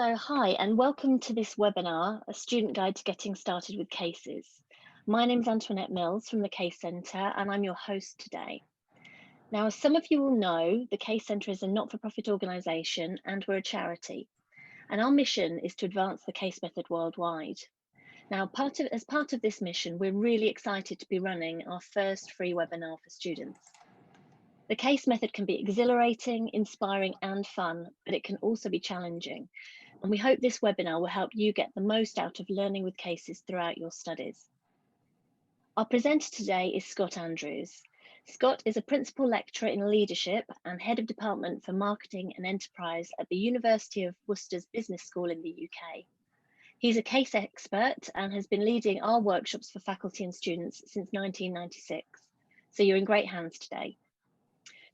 Hi, and welcome to this webinar, A Student Guide to Getting Started with Cases. My name is Antoinette Mills from the Case Centre, and I'm your host today. Now, as some of you will know, the Case Centre is a not-for-profit organisation and we're a charity. And our mission is to advance the case method worldwide. Now, as part of this mission, we're really excited to be running our first free webinar for students. The case method can be exhilarating, inspiring, and fun, but it can also be challenging. And we hope this webinar will help you get the most out of learning with cases throughout your studies. Our presenter today is Scott Andrews. Scott is a principal lecturer in leadership and head of department for marketing and enterprise at the University of Worcester's Business School in the UK. He's a case expert and has been leading our workshops for faculty and students since 1996. So you're in great hands today.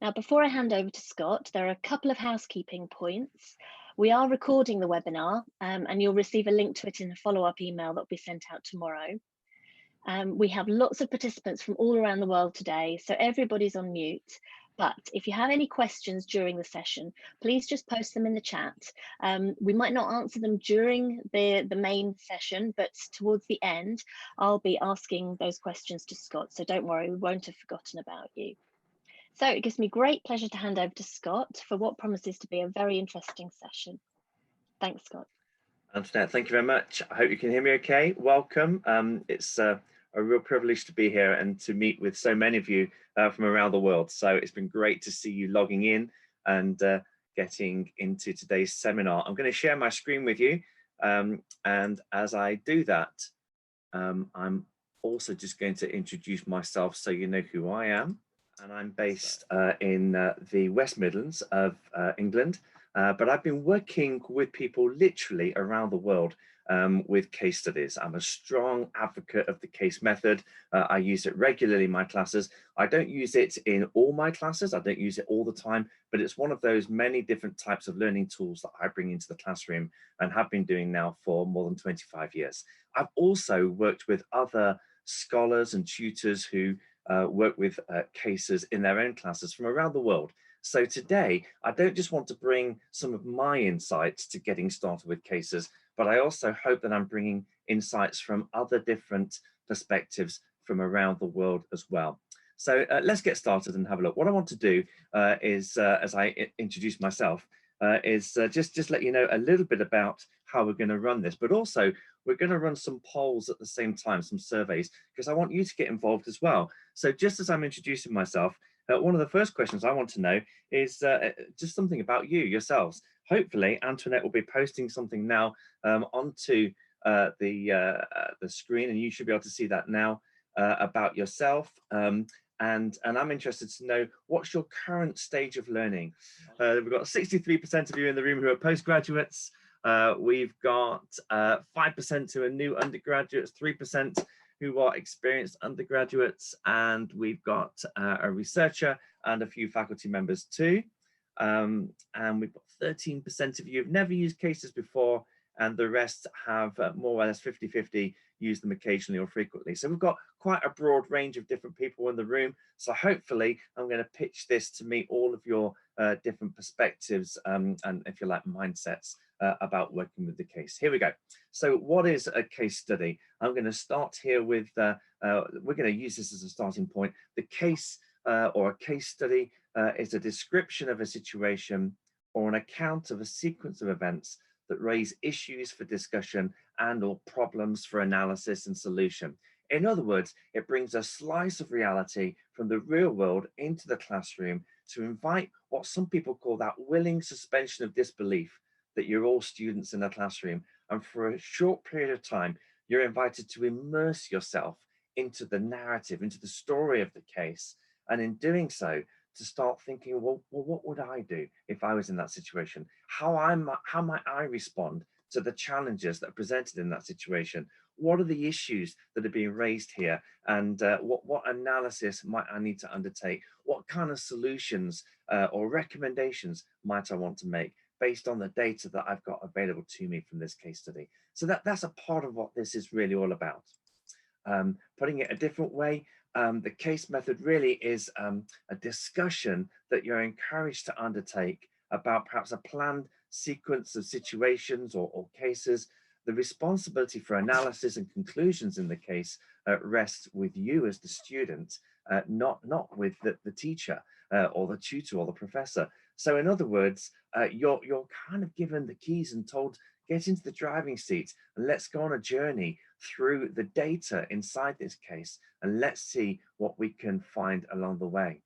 Now, before I hand over to Scott, there are a couple of housekeeping points. We are recording the webinar and you'll receive a link to it in a follow-up email that will be sent out tomorrow. We have lots of participants from all around the world today, so everybody's on mute. But if you have any questions during the session, please just post them in the chat. We might not answer them during the main session, but towards the end, I'll be asking those questions to Scott. So don't worry, we won't have forgotten about you. So it gives me great pleasure to hand over to Scott for what promises to be a very interesting session. Thanks, Scott. Antoinette, thank you very much. I hope you can hear me okay. Welcome. It's a real privilege to be here and to meet with so many of you from around the world. So it's been great to see you logging in and getting into today's seminar. I'm going to share my screen with you. And as I do that, I'm also just going to introduce myself so you know who I am. And I'm based in the West Midlands of England, but I've been working with people literally around the world with case studies. I'm a strong advocate of the case method. I use it regularly in my classes. I don't use it in all my classes. I don't use it all the time, but it's one of those many different types of learning tools that I bring into the classroom and have been doing now for more than 25 years. I've also worked with other scholars and tutors who work with cases in their own classes from around the world. So today, I don't just want to bring some of my insights to getting started with cases, but I also hope that I'm bringing insights from other different perspectives from around the world as well. So let's get started and have a look. What I want to do is, as I introduce myself, is just let you know a little bit about how we're going to run this, but also we're going to run some polls at the same time, some surveys, because I want you to get involved as well. So just as I'm introducing myself, one of the first questions I want to know is just something about you, yourselves. Hopefully, Antoinette will be posting something now onto the screen, and you should be able to see that now about yourself. And I'm interested to know, what's your current stage of learning? We've got 63% of you in the room who are postgraduates. We've got 5% who are new undergraduates, 3% who are experienced undergraduates, and we've got a researcher and a few faculty members too. And we've got 13% of you who've never used cases before, and the rest have more or less 50-50 use them occasionally or frequently. So we've got quite a broad range of different people in the room. So hopefully I'm going to pitch this to meet all of your different perspectives and, if you like, mindsets about working with the case. Here we go. So what is a case study? I'm going to start here with, we're going to use this as a starting point. The case or a case study is a description of a situation or an account of a sequence of events that raise issues for discussion and or problems for analysis and solution. In other words, it brings a slice of reality from the real world into the classroom to invite what some people call that willing suspension of disbelief, that you're all students in a classroom, and for a short period of time, you're invited to immerse yourself into the narrative, into the story of the case, and in doing so, to start thinking, well, what would I do if I was in that situation? How might I respond to the challenges that are presented in that situation? What are the issues that are being raised here? And what analysis might I need to undertake? What kind of solutions or recommendations might I want to make based on the data that I've got available to me from this case study? So that's a part of what this is really all about. Putting it a different way, the case method really is a discussion that you're encouraged to undertake about perhaps a planned sequence of situations or cases, the responsibility for analysis and conclusions in the case rests with you as the student, not with the teacher or the tutor or the professor. So in other words, you're kind of given the keys and told, get into the driving seat and let's go on a journey through the data inside this case and let's see what we can find along the way.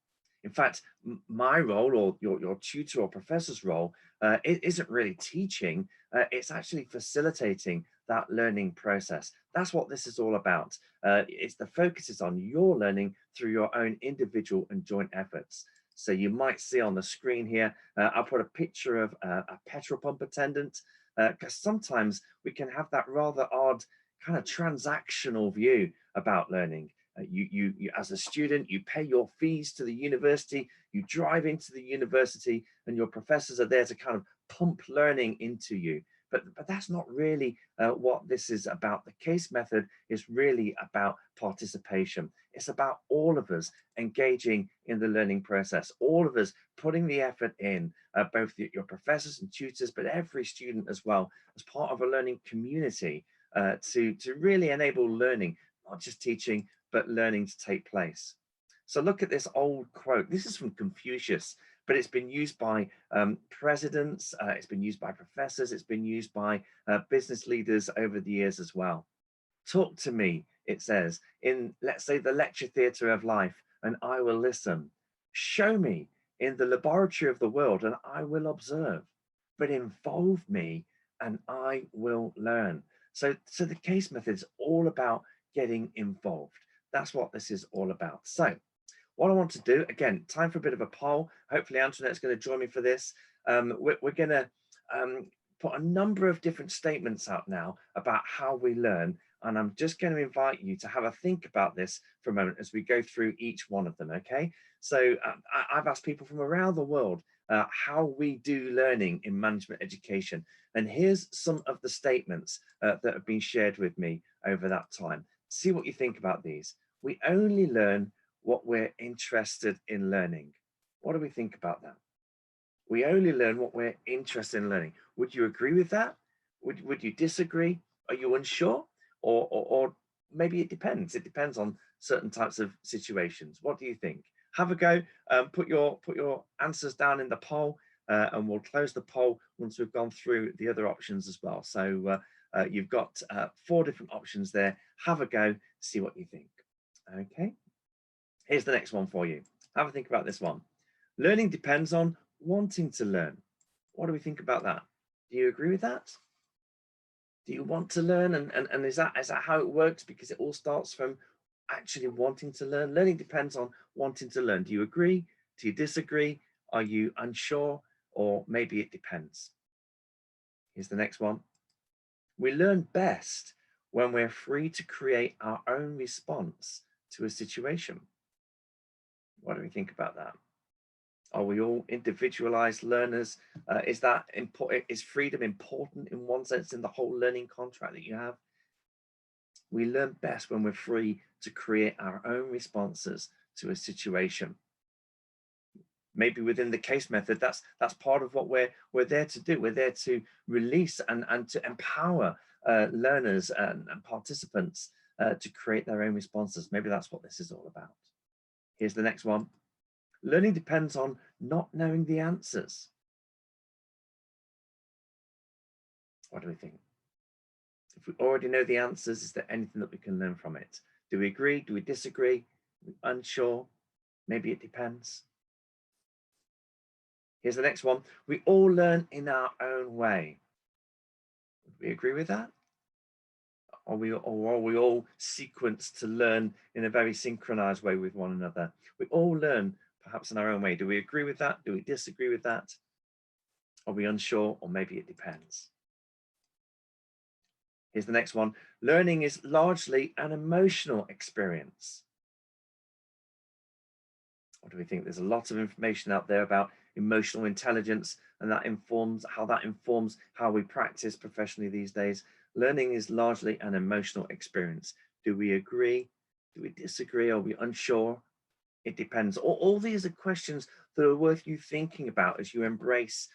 In fact, my role or your tutor or professor's role, it isn't really teaching, it's actually facilitating that learning process. That's what this is all about. It's the focus is on your learning through your own individual and joint efforts. So you might see on the screen here, I'll put a picture of a petrol pump attendant, because sometimes we can have that rather odd kind of transactional view about learning. You, as a student, you pay your fees to the university, you drive into the university, and your professors are there to kind of pump learning into you. But that's not really what this is about. The case method is really about participation. It's about all of us engaging in the learning process, all of us putting the effort in, both your professors and tutors, but every student as well, as part of a learning community to really enable learning, not just teaching, but learning to take place. So look at this old quote. This is from Confucius, but it's been used by presidents, it's been used by professors, it's been used by business leaders over the years as well. Talk to me, it says, in, let's say, the lecture theatre of life, and I will listen. Show me in the laboratory of the world, and I will observe. But involve me, and I will learn. So the case method is all about getting involved. That's what this is all about. So what I want to do, again, time for a bit of a poll. Hopefully Antoinette's going to join me for this. We're going to put a number of different statements out now about how we learn. And I'm just going to invite you to have a think about this for a moment as we go through each one of them, okay? So I've asked people from around the world how we do learning in management education. And here's some of the statements that have been shared with me over that time. See what you think about these. We only learn what we're interested in learning. What do we think about that? We only learn what we're interested in learning. Would you agree with that? Would you disagree? Are you unsure? Or maybe it depends. It depends on certain types of situations. What do you think? Have a go. Put your answers down in the poll, and we'll close the poll once we've gone through the other options as well. So you've got 4 different options there. Have a go. See what you think. Okay. Here's the next one for you. Have a think about this one. Learning depends on wanting to learn. What do we think about that? Do you agree with that? Do you want to learn? And is that how it works? Because it all starts from actually wanting to learn. Learning depends on wanting to learn. Do you agree? Do you disagree? Are you unsure? Or maybe it depends. Here's the next one. We learn best when we're free to create our own response to a situation. What do we think about that? Are we all individualized learners? Is that important? Is freedom important in one sense in the whole learning contract that you have? We learn best when we're free to create our own responses to a situation. Maybe within the case method, that's part of what we're there to do. We're there to release and to empower learners and participants to create their own responses. Maybe that's what this is all about. Here's the next one. Learning depends on not knowing the answers. What do we think? If we already know the answers, is there anything that we can learn from it? Do we agree? Do we disagree? Are we unsure? Maybe it depends. Here's the next one. We all learn in our own way. Would we agree with that? Are we all sequenced to learn in a very synchronized way with one another? We all learn perhaps in our own way. Do we agree with that? Do we disagree with that? Are we unsure? Or maybe it depends. Here's the next one. Learning is largely an emotional experience. What do we think? There's a lot of information out there about emotional intelligence, and that informs how we practice professionally these days. Learning is largely an emotional experience. Do we agree? Do we disagree? Are we unsure? It depends. All these are questions that are worth you thinking about as you embrace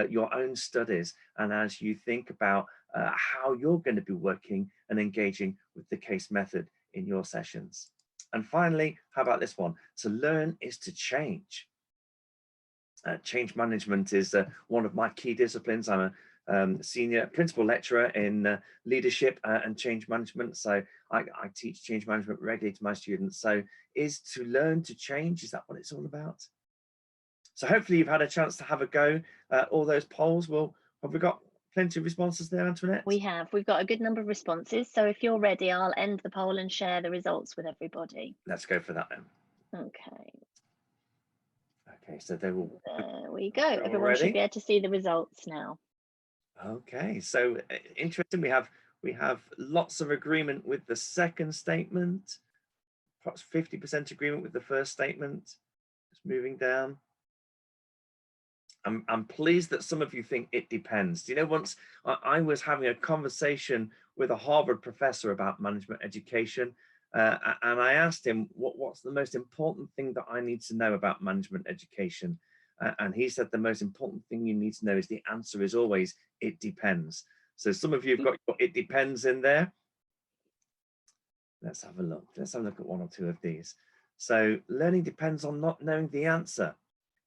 your own studies and as you think about how you're going to be working and engaging with the case method in your sessions. And finally, how about this one? To learn is to change. Change management is one of my key disciplines. I'm a senior principal lecturer in leadership and change management. So I teach change management regularly to my students. So is to learn to change, is that what it's all about? So hopefully you've had a chance to have a go at all those polls. Well, have we got plenty of responses there, Antoinette? We've got a good number of responses. So if you're ready, I'll end the poll and share the results with everybody. Let's go for that then. Okay. Okay, so they will. There we go. Everyone should be able to see the results now. Okay, so interesting. We have lots of agreement with the second statement, perhaps 50% agreement with the first statement. Just moving down. I'm pleased that some of you think it depends. You know, once I was having a conversation with a Harvard professor about management education, and I asked him what's the most important thing that I need to know about management education, and he said the most important thing you need to know is the answer is always it depends. So some of you have got your it depends in there. Let's have a look. Let's have a look at one or two of these. So learning depends on not knowing the answer.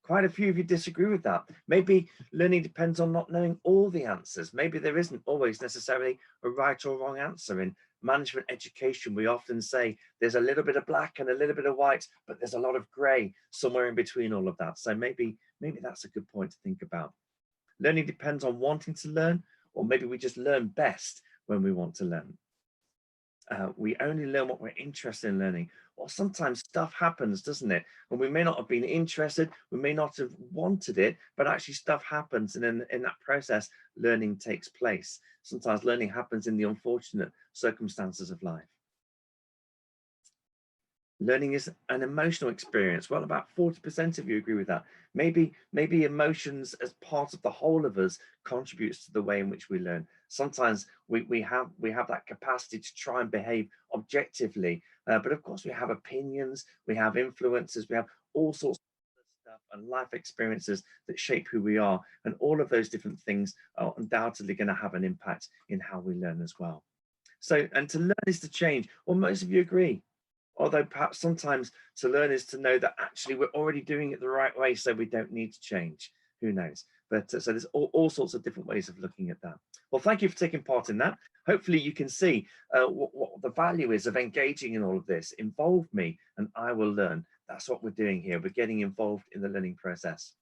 Quite a few of you disagree with that. Maybe learning depends on not knowing all the answers. Maybe there isn't always necessarily a right or wrong answer. In management education, we often say there's a little bit of black and a little bit of white, but there's a lot of gray somewhere in between all of that. So maybe that's a good point to think about. Learning depends on wanting to learn, or maybe we just learn best when we want to learn. We only learn what we're interested in learning. Or sometimes stuff happens, doesn't it? And we may not have been interested, we may not have wanted it, but actually stuff happens. And in that process, learning takes place. Sometimes learning happens in the unfortunate circumstances of life. Learning is an emotional experience. Well, about 40% of you agree with that. Maybe emotions as part of the whole of us contributes to the way in which we learn. Sometimes we have that capacity to try and behave objectively, but of course we have opinions, we have influences, we have all sorts of stuff and life experiences that shape who we are, and all of those different things are undoubtedly going to have an impact in how we learn as well. So, and to learn is to change. Well, most of you agree. Although perhaps sometimes to learn is to know that actually we're already doing it the right way, so we don't need to change. Who knows? But so there's all sorts of different ways of looking at that. Well, thank you for taking part in that. Hopefully you can see what the value is of engaging in all of this. Involve me and I will learn. That's what we're doing here. We're getting involved in the learning process.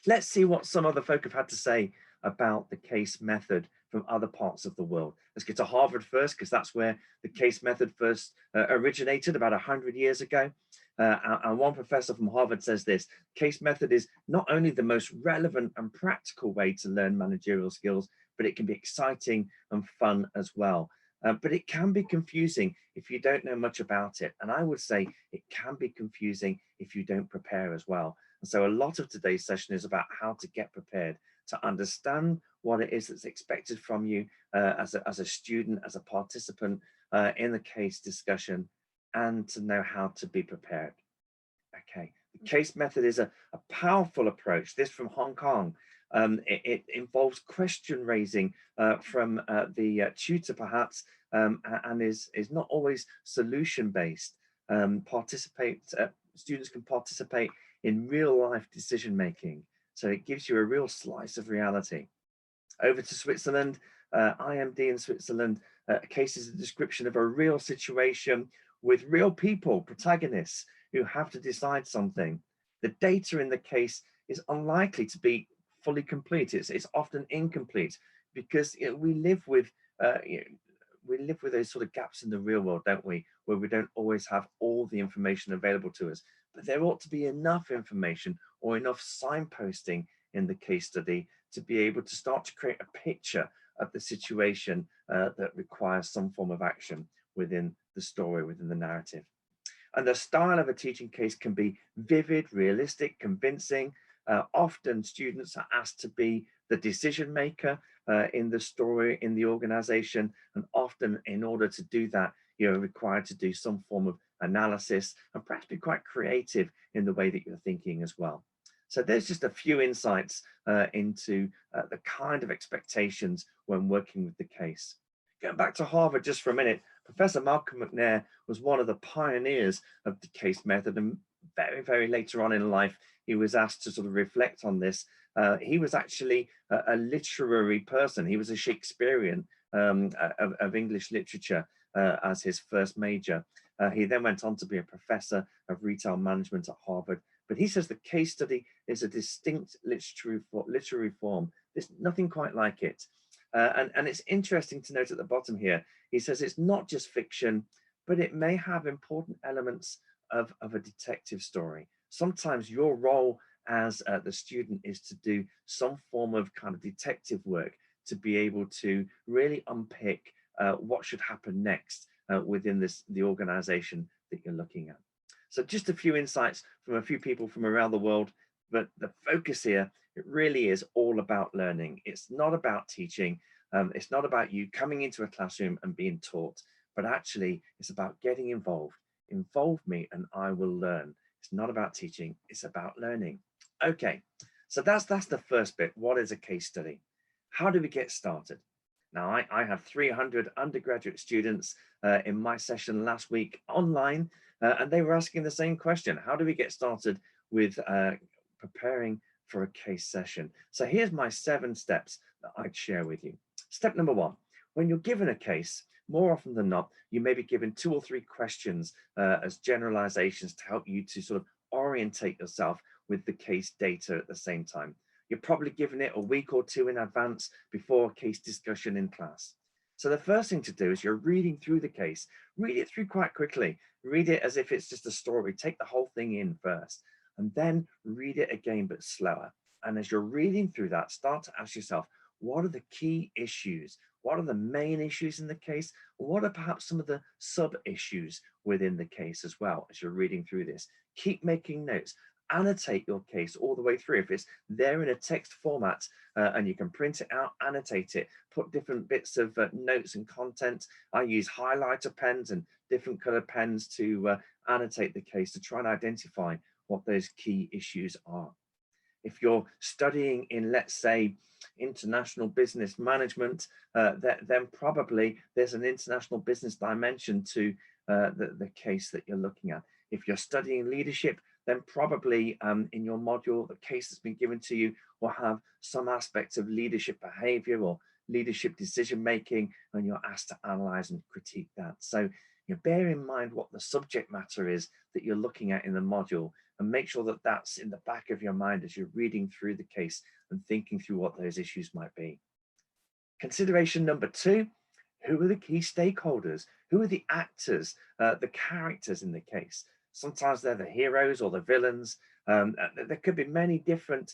Let's see what some other folk have had to say about the case method from other parts of the world. Let's get to Harvard first, because that's where the case method first originated about 100 years ago. And one professor from Harvard says this: case method is not only the most relevant and practical way to learn managerial skills, but it can be exciting and fun as well. But it can be confusing if you don't know much about it. And I would say it can be confusing if you don't prepare as well. And so a lot of today's session is about how to get prepared, to understand what it is that's expected from you as a student, as a participant in the case discussion, and to know how to be prepared. Okay, the case method is a powerful approach. This from Hong Kong. It involves question raising from the tutor perhaps, and is not always solution based. Students can participate in real life decision making. So it gives you a real slice of reality. Over to Switzerland, IMD in Switzerland, a case is a description of a real situation with real people, protagonists, who have to decide something. The data in the case is unlikely to be fully complete. It's often incomplete because we live with those sort of gaps in the real world, don't we? Where we don't always have all the information available to us. But there ought to be enough information or enough signposting in the case study to be able to start to create a picture of the situation that requires some form of action within the story, within the narrative. And the style of a teaching case can be vivid, realistic, convincing. Often students are asked to be the decision maker in the story, in the organization, and often in order to do that, you're required to do some form of analysis, and perhaps be quite creative in the way that you're thinking as well. So there's just a few insights into the kind of expectations when working with the case. Going back to Harvard just for a minute, Professor Malcolm McNair was one of the pioneers of the case method, and very, very later on in life, he was asked to sort of reflect on this. He was actually a literary person. He was a Shakespearean of English literature as his first major. He then went on to be a professor of retail management at Harvard. But he says the case study is a distinct literary form. There's nothing quite like it. And it's interesting to note at the bottom here, he says it's not just fiction, but it may have important elements of a detective story. Sometimes your role as the student is to do some form of kind of detective work to be able to really unpick what should happen next within the organization that you're looking at. So just a few insights from a few people from around the world, but the focus here, it really is all about learning. It's not about teaching. It's not about you coming into a classroom and being taught, but actually it's about getting involved. Involve me and I will learn. It's not about teaching, it's about learning. Okay, so that's the first bit. What is a case study? How do we get started? Now, I had 300 undergraduate students in my session last week online, and they were asking the same question. How do we get started with preparing for a case session? So here's my 7 steps that I'd share with you. Step number 1, when you're given a case, more often than not, you may be given 2 or 3 questions as generalizations to help you to sort of orientate yourself with the case data at the same time. You're probably given it a week or 2 in advance before a case discussion in class. So the first thing to do is you're reading through the case, read it through quite quickly, read it as if it's just a story, take the whole thing in first, and then read it again, but slower. And as you're reading through that, start to ask yourself, what are the key issues? What are the main issues in the case? What are perhaps some of the sub issues within the case as well as you're reading through this? Keep making notes. Annotate your case all the way through. If it's there in a text format and you can print it out, annotate it, put different bits of notes and content. I use highlighter pens and different color pens to annotate the case to try and identify what those key issues are. If you're studying in, let's say, international business management, then probably there's an international business dimension to the case that you're looking at. If you're studying leadership, then probably in your module, the case that's been given to you will have some aspects of leadership behavior or leadership decision making, and you're asked to analyze and critique that. So you bear in mind what the subject matter is that you're looking at in the module, and make sure that that's in the back of your mind as you're reading through the case and thinking through what those issues might be. Consideration number 2, who are the key stakeholders? Who are the actors, the characters in the case? Sometimes they're the heroes or the villains. There could be many different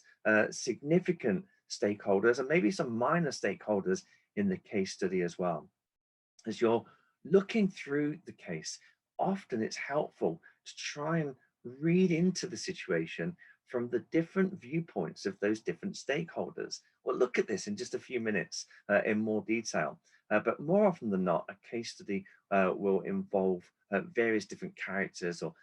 significant stakeholders and maybe some minor stakeholders in the case study as well. As you're looking through the case, often it's helpful to try and read into the situation from the different viewpoints of those different stakeholders. We'll look at this in just a few minutes in more detail. But more often than not, a case study will involve various different characters, or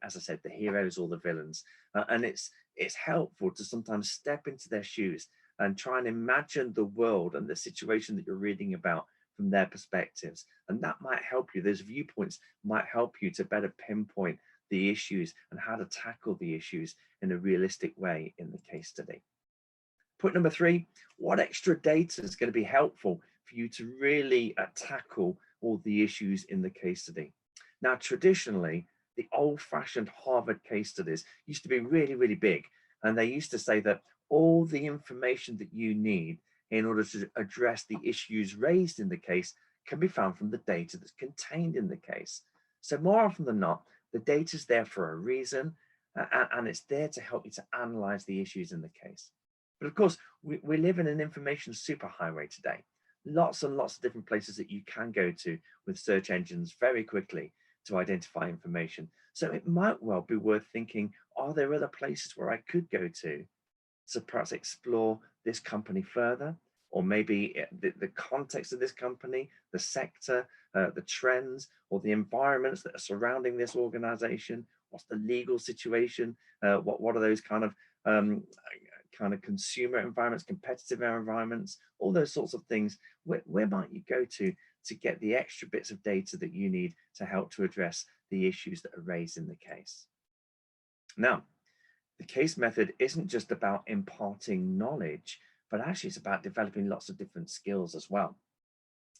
as I said, the heroes or the villains. And it's helpful to sometimes step into their shoes and try and imagine the world and the situation that you're reading about from their perspectives. And that might help you. Those viewpoints might help you to better pinpoint the issues and how to tackle the issues in a realistic way in the case study. Point number 3, what extra data is going to be helpful for you to really tackle all the issues in the case study? Now, traditionally, the old-fashioned Harvard case studies used to be really, really big. And they used to say that all the information that you need in order to address the issues raised in the case can be found from the data that's contained in the case. So more often than not, the data is there for a reason, and it's there to help you to analyze the issues in the case. But of course, we live in an information superhighway today. Lots and lots of different places that you can go to with search engines very quickly to identify information. So it might well be worth thinking, are there other places where I could go to perhaps explore this company further? or maybe the context of this company, the sector, the trends, or the environments that are surrounding this organization. What's the legal situation? What are those kind of consumer environments, competitive environments, all those sorts of things? Where might you go to get the extra bits of data that you need to help to address the issues that are raised in the case? Now, the case method isn't just about imparting knowledge, but actually it's about developing lots of different skills as well.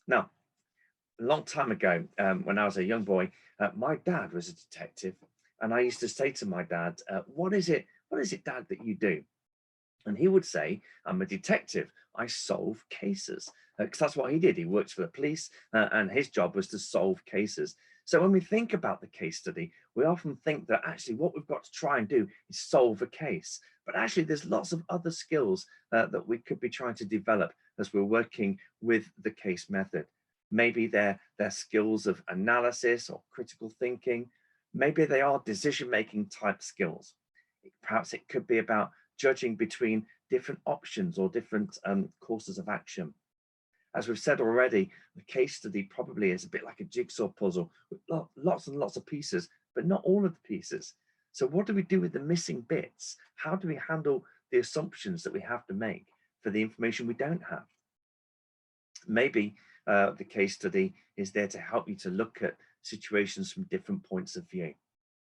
Now, a long time ago, when I was a young boy, my dad was a detective, and I used to say to my dad, what is it, Dad, that you do? And he would say, I'm a detective, I solve cases. Because that's what he did. He worked for the police, and his job was to solve cases. So when we think about the case study, we often think that actually what we've got to try and do is solve a case. But actually, there's lots of other skills that we could be trying to develop as we're working with the case method. Maybe they're skills of analysis or critical thinking. Maybe they are decision-making type skills. Perhaps it could be about judging between different options or different courses of action. As we've said already, the case study probably is a bit like a jigsaw puzzle with lots and lots of pieces, but not all of the pieces. So what do we do with the missing bits? How do we handle the assumptions that we have to make for the information we don't have? Maybe the case study is there to help you to look at situations from different points of view.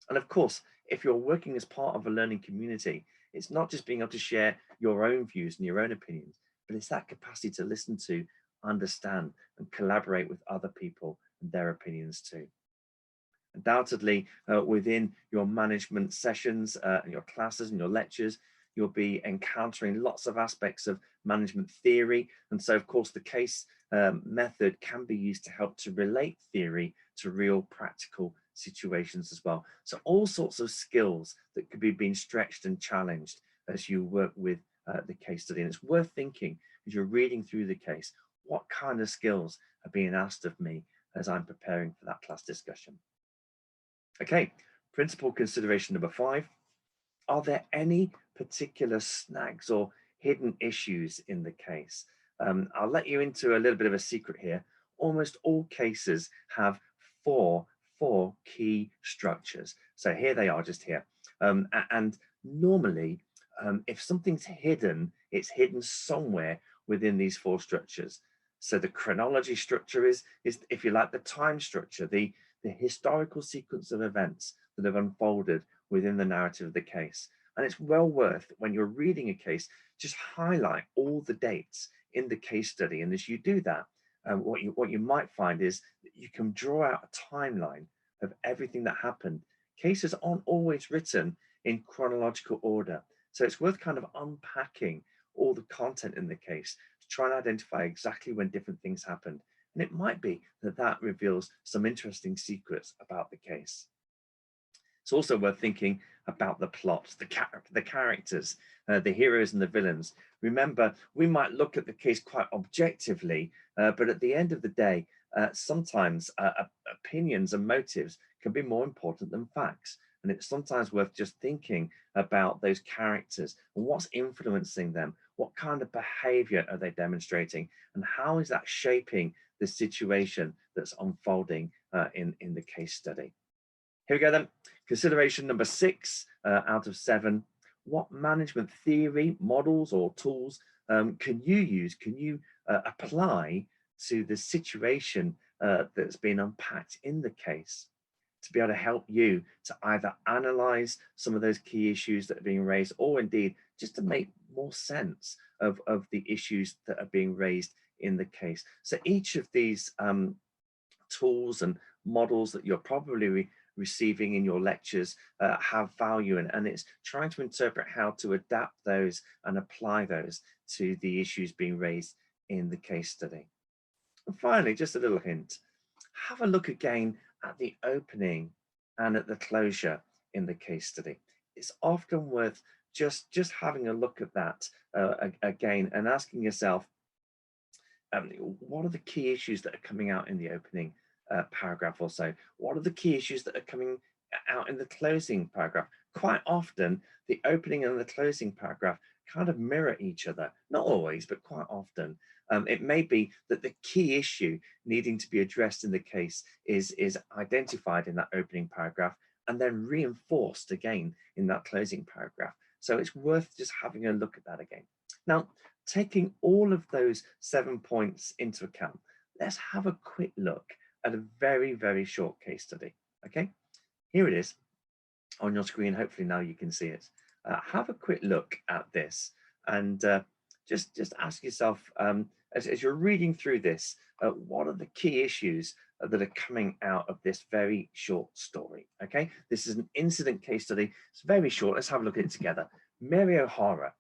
And of course, if you're working as part of a learning community, it's not just being able to share your own views and your own opinions, but it's that capacity to listen to, understand, and collaborate with other people and their opinions too. Undoubtedly, within your management sessions and your classes and your lectures, you'll be encountering lots of aspects of management theory. And so, of course, the case method can be used to help to relate theory to real practical situations as well. So all sorts of skills that could be being stretched and challenged as you work with the case study. And it's worth thinking as you're reading through the case, what kind of skills are being asked of me as I'm preparing for that class discussion? Okay, principal consideration number 5. Are there any particular snags or hidden issues in the case? I'll let you into a little bit of a secret here. Almost all cases have four key structures. So here they are, just here. And normally, if something's hidden, it's hidden somewhere within these 4 structures. So the chronology structure is, if you like, the time structure, the historical sequence of events that have unfolded within the narrative of the case. And it's well worth, when you're reading a case, just highlight all the dates in the case study. And as you do that, what you might find is that you can draw out a timeline of everything that happened. Cases aren't always written in chronological order. So it's worth kind of unpacking all the content in the case to try and identify exactly when different things happened. And it might be that that reveals some interesting secrets about the case. It's also worth thinking about the plot, the characters, the heroes and the villains. Remember, we might look at the case quite objectively, but at the end of the day, sometimes opinions and motives can be more important than facts. And it's sometimes worth just thinking about those characters and what's influencing them. What kind of behavior are they demonstrating? And how is that shaping the situation that's unfolding in the case study? Here we go then. Consideration number 6 out of 7. What management theory, models, or tools can you use, can you apply to the situation that's been unpacked in the case to be able to help you to either analyze some of those key issues that are being raised, or indeed just to make more sense of the issues that are being raised in the case? So each of these tools and models that you're probably receiving in your lectures have value, and it's trying to interpret how to adapt those and apply those to the issues being raised in the case study. And finally, just a little hint, have a look again at the opening and at the closure in the case study. It's often worth just having a look at that again and asking yourself, what are the key issues that are coming out in the opening paragraph or so? What are the key issues that are coming out in the closing paragraph? Quite often, the opening and the closing paragraph kind of mirror each other. Not always, but quite often. It may be that the key issue needing to be addressed in the case is identified in that opening paragraph and then reinforced again in that closing paragraph. So it's worth just having a look at that again. Now, taking all of those 7 points into account, let's have a quick look at a very, very short case study. Okay, here it is on your screen. Hopefully now you can see it. Have a quick look at this and just ask yourself, as you're reading through this, what are the key issues that are coming out of this very short story? Okay, this is an incident case study. It's very short. Let's have a look at it together. Mary O'Hara,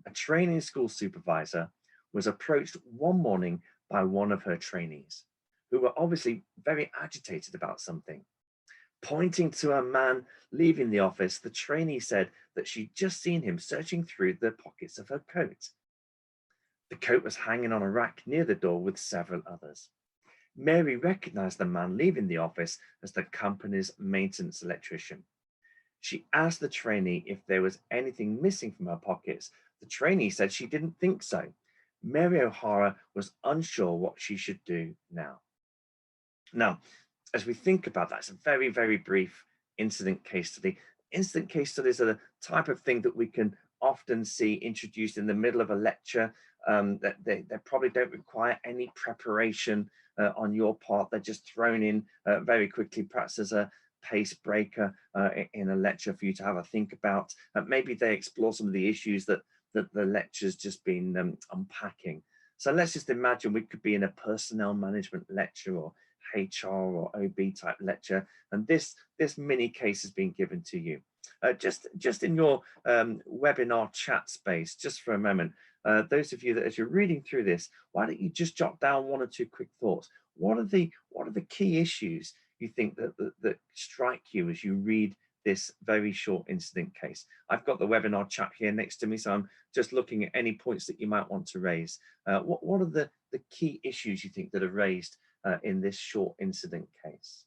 a training school supervisor, was approached one morning by one of her trainees, who were obviously very agitated about something. Pointing to a man leaving the office, the trainee said that she'd just seen him searching through the pockets of her coat. The coat was hanging on a rack near the door with several others. Mary recognized the man leaving the office as the company's maintenance electrician. She asked the trainee if there was anything missing from her pockets. The trainee said she didn't think so. Mary O'Hara was unsure what she should do now. Now, as we think about that, it's a very, very brief incident case study. Incident case studies are the type of thing that we can often see introduced in the middle of a lecture, that they probably don't require any preparation on your part. They're just thrown in very quickly, perhaps as a pace breaker in a lecture for you to have a think about. Maybe they explore some of the issues that the lecture's just been unpacking. So let's just imagine we could be in a personnel management lecture or HR or OB type lecture, and this mini case has been given to you. Just in your webinar chat space, just for a moment, those of you that as you're reading through this, why don't you just jot down one or two quick thoughts? What are the key issues you think that strike you as you read this very short incident case? I've got the webinar chat here next to me, so I'm just looking at any points that you might want to raise. What are the key issues you think that are raised in this short incident case?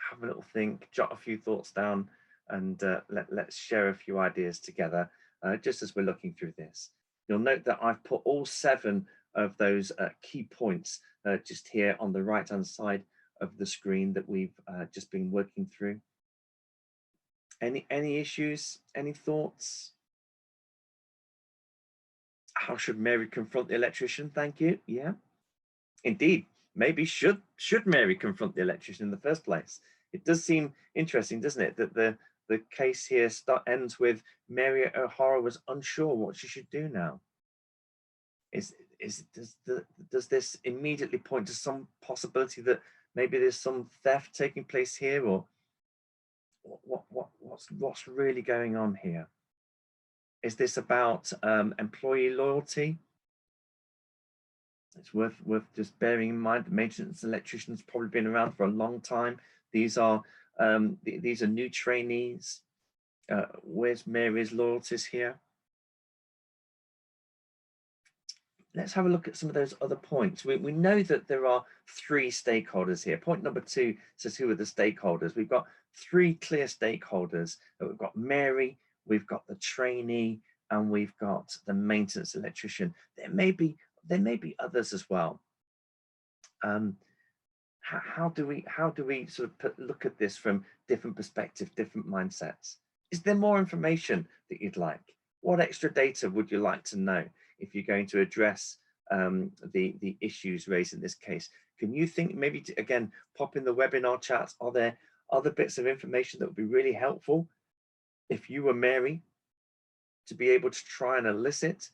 Have a little think, jot a few thoughts down, and let's share a few ideas together just as we're looking through this. You'll note that I've put all 7 of those key points just here on the right hand side of the screen that we've just been working through. Any issues, any thoughts? How should Mary confront the electrician? Thank you. Yeah, indeed. Maybe should Mary confront the electrician in the first place? It does seem interesting, doesn't it, that the case here ends with Mary O'Hara was unsure what she should do now. Does this immediately point to some possibility that maybe there's some theft taking place here, or what's really going on here? Is this about employee loyalty? It's worth just bearing in mind that maintenance electricians probably been around for a long time. These are new trainees. Where's Mary's loyalties here? Let's have a look at some of those other points. We know that there are 3 stakeholders here. Point number 2 says who are the stakeholders. We've got 3 clear stakeholders. We've got Mary, we've got the trainee, and we've got the maintenance electrician. There may be others as well. How do we sort of look at this from different perspectives, different mindsets? Is there more information that you'd like? What extra data would you like to know if you're going to address the issues raised in this case? Can you think maybe to, again, pop in the webinar chats? Are there other bits of information that would be really helpful if you were Mary to be able to try and elicit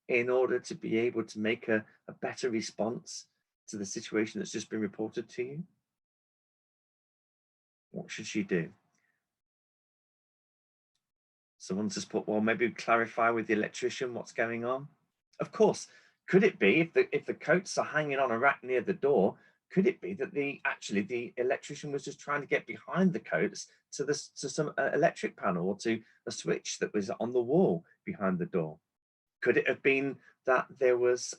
in order to be able to make a better response to the situation that's just been reported to you? What should she do? Someone's just put, well, maybe clarify with the electrician what's going on. Of course, could it be if the coats are hanging on a rack near the door, could it be that actually the electrician was just trying to get behind the coats to some electric panel or to a switch that was on the wall behind the door? Could it have been that there was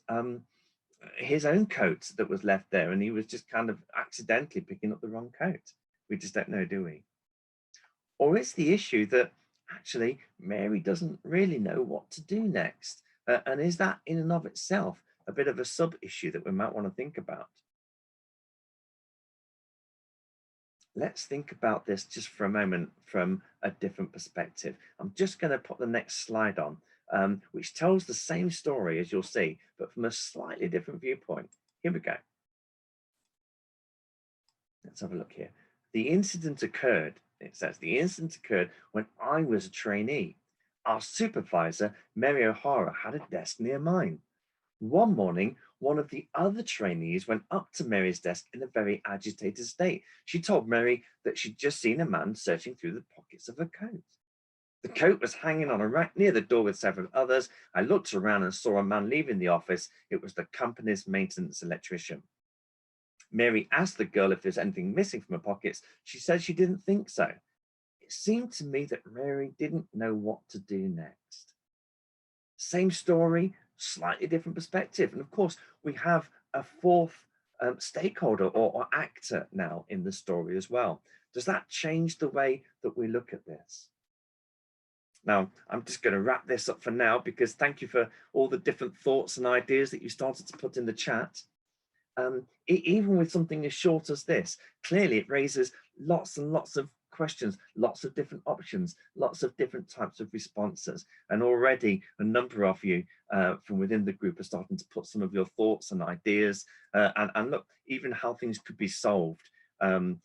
his own coat that was left there and he was just kind of accidentally picking up the wrong coat? We just don't know, do we? Or is the issue that Actually, Mary doesn't really know what to do next. And is that in and of itself a bit of a sub issue that we might want to think about? Let's think about this just for a moment from a different perspective. I'm just going to put the next slide on, which tells the same story as you'll see, but from a slightly different viewpoint. Here we go. Let's have a look here. The incident occurred, it says, the incident occurred when I was a trainee. Our supervisor, Mary O'Hara, had a desk near mine. One morning, one of the other trainees went up to Mary's desk in a very agitated state. She told Mary that she'd just seen a man searching through the pockets of her coat. The coat was hanging on a rack near the door with several others. I looked around and saw a man leaving the office. It was the company's maintenance electrician. Mary asked the girl if there's anything missing from her pockets. She said she didn't think so. It seemed to me that Mary didn't know what to do next. Same story, slightly different perspective. And of course, we have a fourth stakeholder or actor now in the story as well. Does that change the way that we look at this? Now, I'm just going to wrap this up for now because thank you for all the different thoughts and ideas that you started to put in the chat. Even with something as short as this, clearly it raises lots and lots of questions, lots of different options, lots of different types of responses. And already a number of you from within the group are starting to put some of your thoughts and ideas and look, even how things could be solved in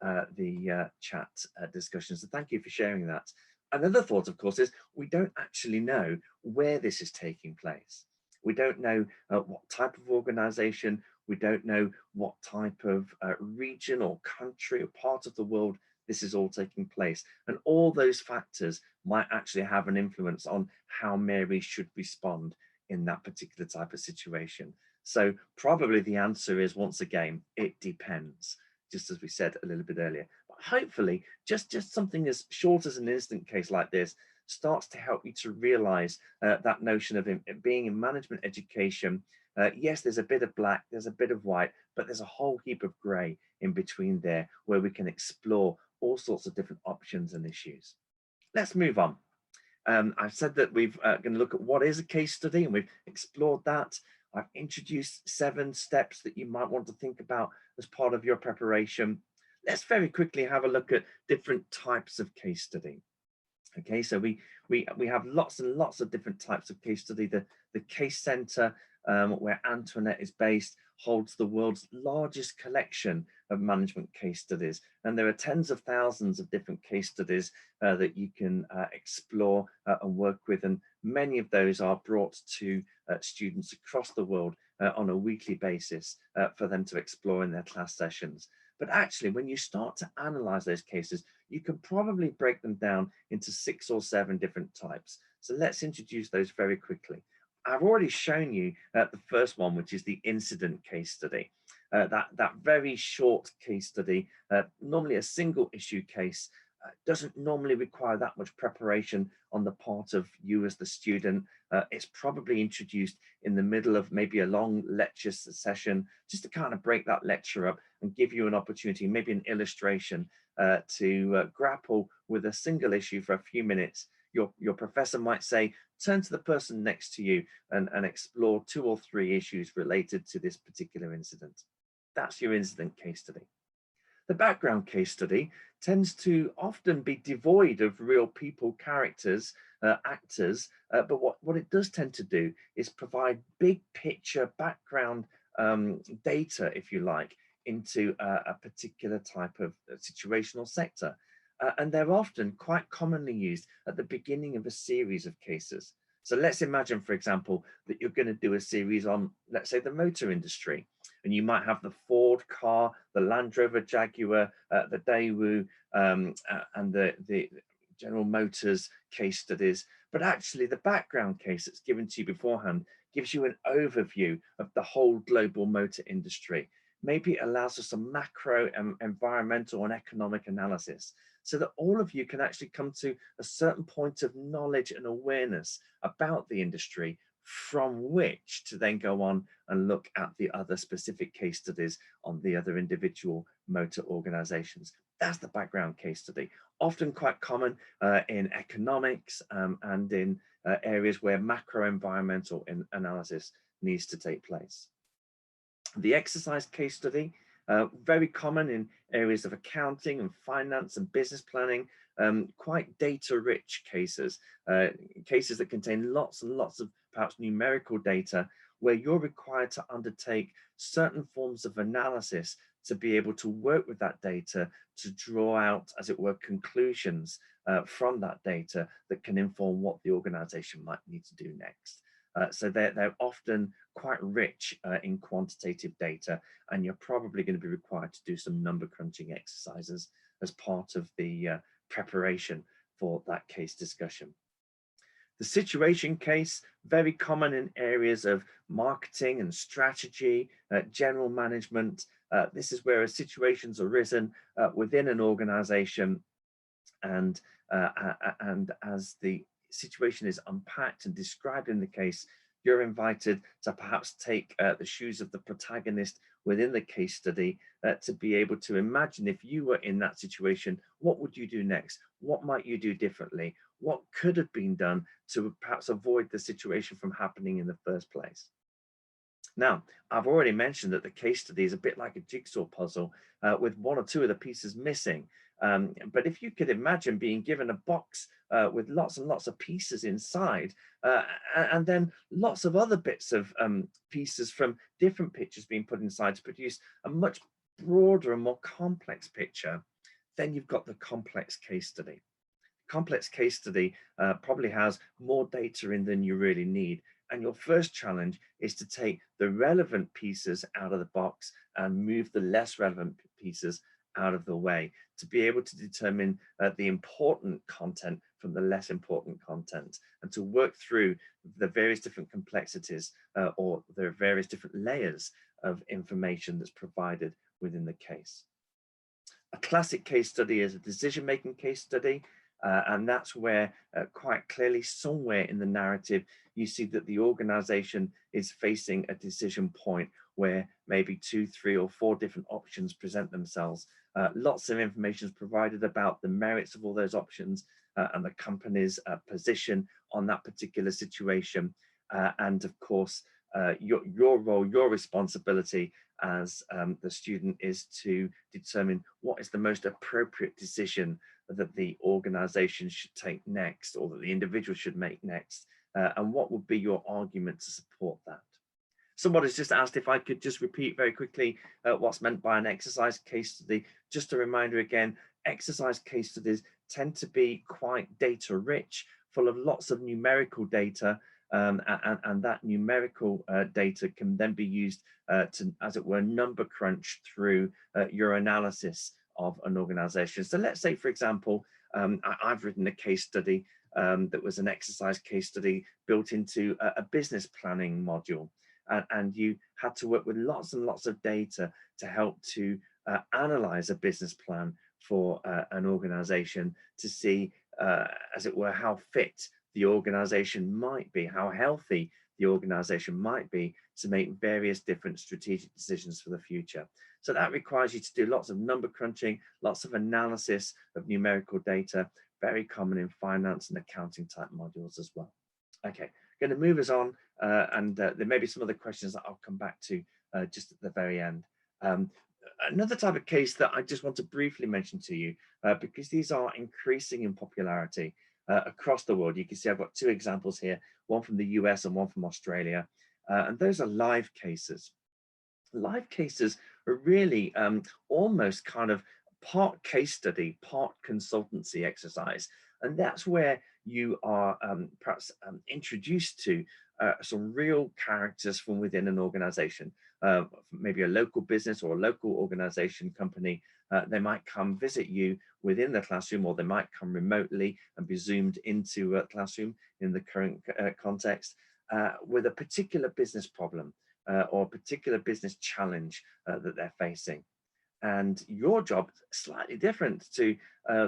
the chat discussion. So thank you for sharing that. Another thought, of course, is we don't actually know where this is taking place. We don't know what type of organization, we don't know what type of region or country or part of the world this is all taking place. And all those factors might actually have an influence on how Mary should respond in that particular type of situation. So probably the answer is, once again, it depends, just as we said a little bit earlier. But hopefully, just something as short as an instant case like this starts to help you to realize that notion of being in management education. Yes, there's a bit of black, there's a bit of white, but there's a whole heap of gray in between there where we can explore all sorts of different options and issues. Let's move on. I've said that we're going to look at what is a case study, and we've explored that. I've introduced 7 steps that you might want to think about as part of your preparation. Let's very quickly have a look at different types of case study. Okay, so we have lots and lots of different types of case study. The case center where Antoinette is based holds the world's largest collection of management case studies, and there are tens of thousands of different case studies that you can explore and work with, and many of those are brought to students across the world on a weekly basis for them to explore in their class sessions. But actually, when you start to analyze those cases, you can probably break them down into 6 or 7 different types. So let's introduce those very quickly. I've already shown you the first one, which is the incident case study. That very short case study, normally a single issue case, doesn't normally require that much preparation on the part of you as the student. It's probably introduced in the middle of maybe a long lecture session, just to kind of break that lecture up and give you an opportunity, maybe an illustration to grapple with a single issue for a few minutes. Your professor might say, turn to the person next to you and explore 2 or 3 issues related to this particular incident. That's your incident case study. The background case study tends to often be devoid of real people, characters, actors, but what it does tend to do is provide big picture background data, if you like, into a particular type of situational sector. And they're often quite commonly used at the beginning of a series of cases. So let's imagine, for example, that you're going to do a series on, let's say, the motor industry. And you might have the Ford car, the Land Rover Jaguar, the Daewoo, and the General Motors case studies. But actually, the background case that's given to you beforehand gives you an overview of the whole global motor industry. Maybe it allows for some macro environmental and economic analysis, so that all of you can actually come to a certain point of knowledge and awareness about the industry, from which to then go on and look at the other specific case studies on the other individual motor organizations. That's the background case study. often quite common in economics and in areas where macro environmental analysis needs to take place. The exercise case study, very common in areas of accounting and finance and business planning, quite data rich cases, cases that contain lots and lots of perhaps numerical data where you're required to undertake certain forms of analysis to be able to work with that data to draw out, as it were, conclusions from that data that can inform what the organization might need to do next. So they're often quite rich in quantitative data, and you're probably going to be required to do some number crunching exercises as part of the preparation for that case discussion. The situation case, very common in areas of marketing and strategy, general management. This is where a situation's arisen within an organization, and as the situation is unpacked and described in the case, you're invited to perhaps take the shoes of the protagonist within the case study to be able to imagine, if you were in that situation, what would you do next? What might you do differently? What could have been done to perhaps avoid the situation from happening in the first place? Now, I've already mentioned that the case study is a bit like a jigsaw puzzle with one or two of the pieces missing. But if you could imagine being given a box with lots and lots of pieces inside, and then lots of other bits of pieces from different pictures being put inside to produce a much broader and more complex picture, then you've got the complex case study. Complex case study probably has more data in than you really need. And your first challenge is to take the relevant pieces out of the box and move the less relevant pieces out of the way to be able to determine the important content from the less important content, and to work through the various different complexities or the various different layers of information that's provided within the case. A classic case study is a decision-making case study. And that's where quite clearly somewhere in the narrative, you see that the organization is facing a decision point where maybe 2, 3, or 4 different options present themselves. Lots of information is provided about the merits of all those options and the company's position on that particular situation. And of course, your role, your responsibility as the student is to determine what is the most appropriate decision that the organization should take next, or that the individual should make next, and what would be your argument to support that. Someone has just asked if I could just repeat very quickly what's meant by an exercise case study. Just a reminder again, exercise case studies tend to be quite data rich, full of lots of numerical data, and that numerical data can then be used to, as it were, number crunch through your analysis of an organization. So let's say, for example, I've written a case study that was an exercise case study built into a business planning module. And you had to work with lots and lots of data to help to analyze a business plan for an organization to see, as it were, how fit the organization might be, how healthy the organization might be to make various different strategic decisions for the future. So that requires you to do lots of number crunching, lots of analysis of numerical data, very common in finance and accounting type modules as well. Okay, going to move us on, and there may be some other questions that I'll come back to just at the very end. Another type of case that I just want to briefly mention to you, because these are increasing in popularity across the world. You can see I've got 2 examples here, one from the US and one from Australia, and those are live cases. Live cases are really almost kind of part case study, part consultancy exercise. And that's where you are perhaps introduced to some real characters from within an organization, maybe a local business or a local organization company. They might come visit you within the classroom, or they might come remotely and be zoomed into a classroom in the current context with a particular business problem or a particular business challenge that they're facing. And your job is slightly different to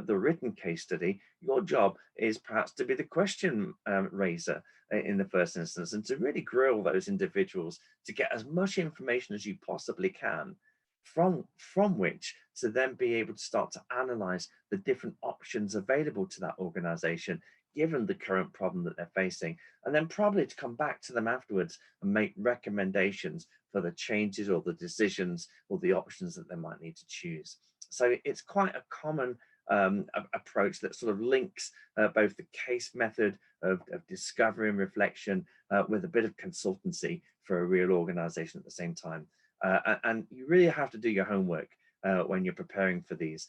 the written case study. Your job is perhaps to be the question raiser in the first instance, and to really grill those individuals to get as much information as you possibly can from which to then be able to start to analyze the different options available to that organization given the current problem that they're facing, and then probably to come back to them afterwards and make recommendations for the changes or the decisions or the options that they might need to choose. So it's quite a common approach that sort of links both the case method of discovery and reflection with a bit of consultancy for a real organization at the same time. And you really have to do your homework when you're preparing for these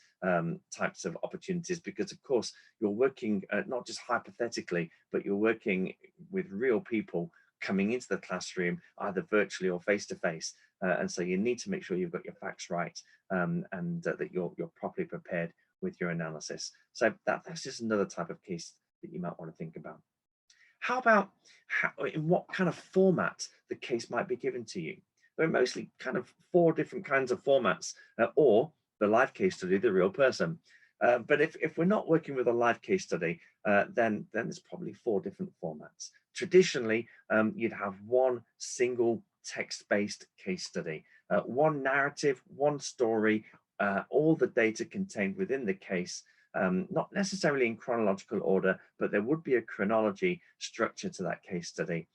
types of opportunities, because of course you're working not just hypothetically, but you're working with real people coming into the classroom, either virtually or face to face. And so you need to make sure you've got your facts right, and that you're properly prepared with your analysis. So that's just another type of case that you might want to think about. How about in what kind of format the case might be given to you? There are mostly kind of 4 different kinds of formats, or the live case study, the real person. But if we're not working with a live case study, then there's probably 4 different formats. Traditionally, you'd have one single text-based case study, one narrative, one story, all the data contained within the case, not necessarily in chronological order, but there would be a chronology structure to that case study,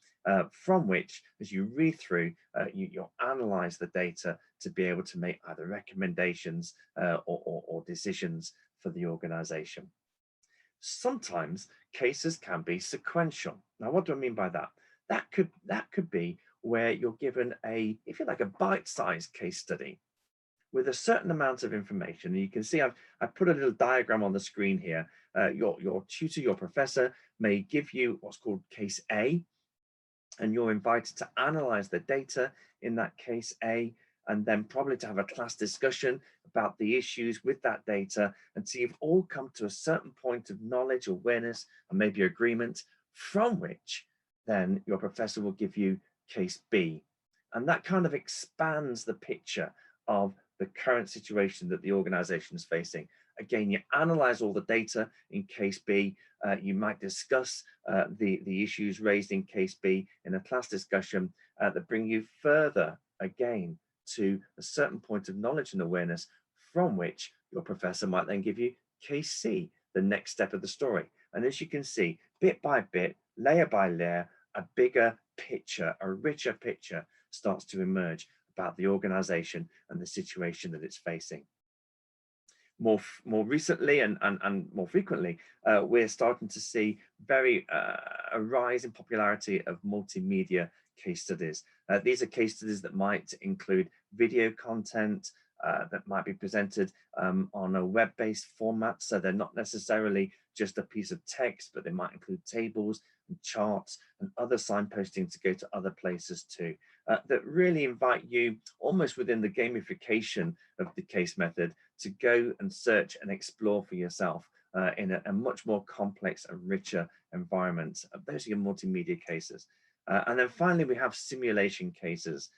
from which, as you read through, you'll analyze the data to be able to make either recommendations or decisions for the organization. Sometimes cases can be sequential. Now, what do I mean by that? That could be where you're given a, if you like, a bite-sized case study with a certain amount of information. And you can see I've put a little diagram on the screen here. Your tutor, your professor may give you what's called case A, and you're invited to analyze the data in that case A, and then probably to have a class discussion about the issues with that data, and so you've all come to a certain point of knowledge, awareness, and maybe agreement, from which then your professor will give you case B. And that kind of expands the picture of the current situation that the organization is facing. Again, you analyze all the data in case B. You might discuss the issues raised in case B in a class discussion that bring you further, again, to a certain point of knowledge and awareness, from which your professor might then give you case C, the next step of the story. And as you can see, bit by bit, layer by layer, a bigger picture, a richer picture starts to emerge about the organization and the situation that it's facing. More recently and more frequently, we're starting to see a rise in popularity of multimedia case studies. These are case studies that might include video content that might be presented on a web-based format. So they're not necessarily just a piece of text, but they might include tables and charts and other signposting to go to other places too, that really invite you, almost within the gamification of the case method, to go and search and explore for yourself in a much more complex and richer environment. Those are your multimedia cases. And then finally, we have simulation cases,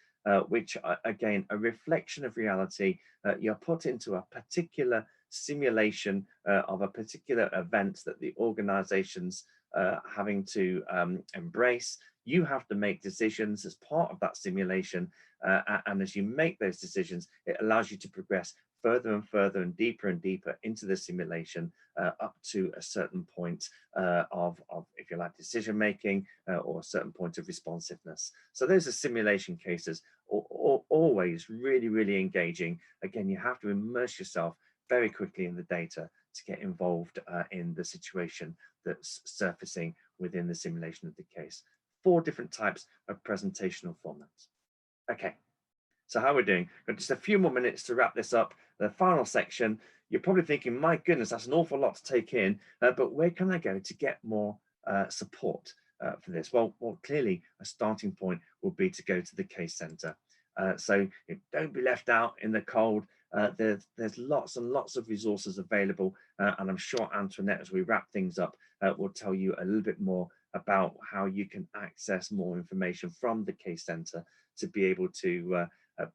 which are, again, a reflection of reality. You're put into a particular simulation of a particular event that the organization's having to embrace. You have to make decisions as part of that simulation. And as you make those decisions, it allows you to progress further and further and deeper into the simulation, up to a certain point of, if you like, decision making or a certain point of responsiveness. So those are simulation cases, always really, really engaging. Again, you have to immerse yourself very quickly in the data to get involved in the situation that's surfacing within the simulation of the case. 4 different types of presentational formats. Okay, so how we're doing? Got just a few more minutes to wrap this up. The final section, you're probably thinking, my goodness, that's an awful lot to take in, but where can I go to get more support for this? Well, clearly a starting point would be to go to the case center. So don't be left out in the cold. There's lots and lots of resources available, and I'm sure Antoinette, as we wrap things up, will tell you a little bit more about how you can access more information from the case center to be able to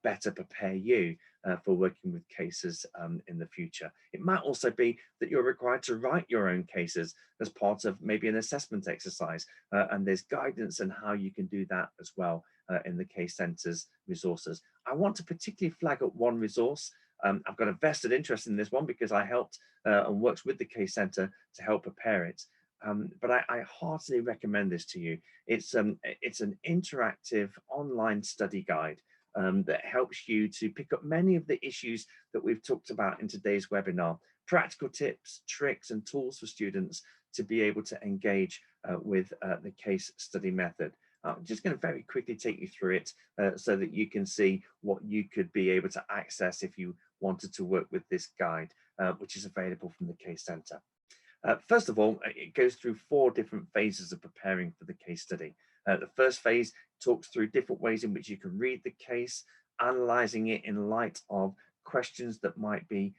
better prepare you for working with cases in the future. It might also be that you're required to write your own cases as part of maybe an assessment exercise, and there's guidance on how you can do that as well in the Case Centre's resources. I want to particularly flag up one resource. I've got a vested interest in this one because I helped and worked with the Case Centre to help prepare it. But I heartily recommend this to you. It's an interactive online study guide that helps you to pick up many of the issues that we've talked about in today's webinar. Practical tips, tricks, and tools for students to be able to engage with the case study method. I'm just going to very quickly take you through it so that you can see what you could be able to access if you wanted to work with this guide, which is available from the Case Centre. First of all, it goes through 4 different phases of preparing for the case study. The first phase talks through different ways in which you can read the case, analysing it in light of questions that might be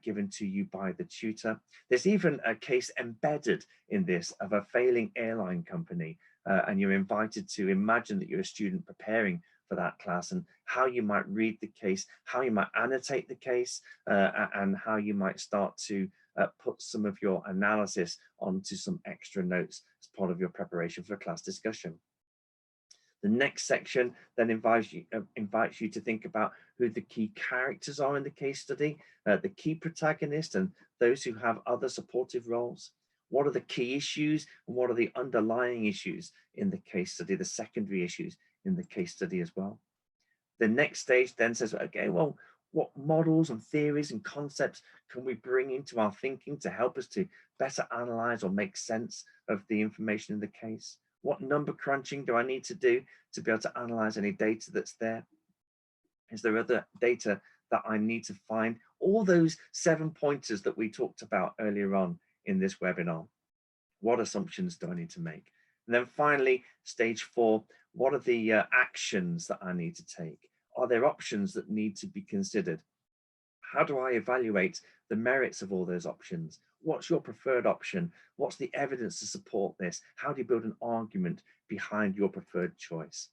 given to you by the tutor. There's even a case embedded in this of a failing airline company, and you're invited to imagine that you're a student preparing for that class and how you might read the case, how you might annotate the case, and how you might start to put some of your analysis onto some extra notes as part of your preparation for a class discussion. The next section then invites you to think about who the key characters are in the case study, the key protagonist and those who have other supportive roles. What are the key issues and what are the underlying issues in the case study, the secondary issues in the case study as well. The next stage then says, okay, well, what models and theories and concepts can we bring into our thinking to help us to better analyze or make sense of the information in the case? What number crunching do I need to do to be able to analyze any data that's there? Is there other data that I need to find? All those 7 pointers that we talked about earlier on in this webinar. What assumptions do I need to make? And then finally, stage 4, what are the actions that I need to take? Are there options that need to be considered? How do I evaluate the merits of all those options? What's your preferred option? What's the evidence to support this? How do you build an argument behind your preferred choice?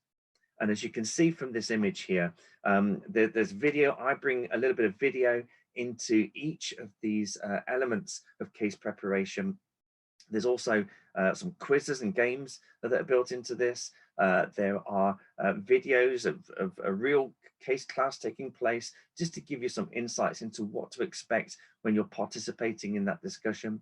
And as you can see from this image here, there's video. I bring a little bit of video into each of these elements of case preparation. There's also some quizzes and games that are built into this. There are videos of a real case class taking place, just to give you some insights into what to expect when you're participating in that discussion.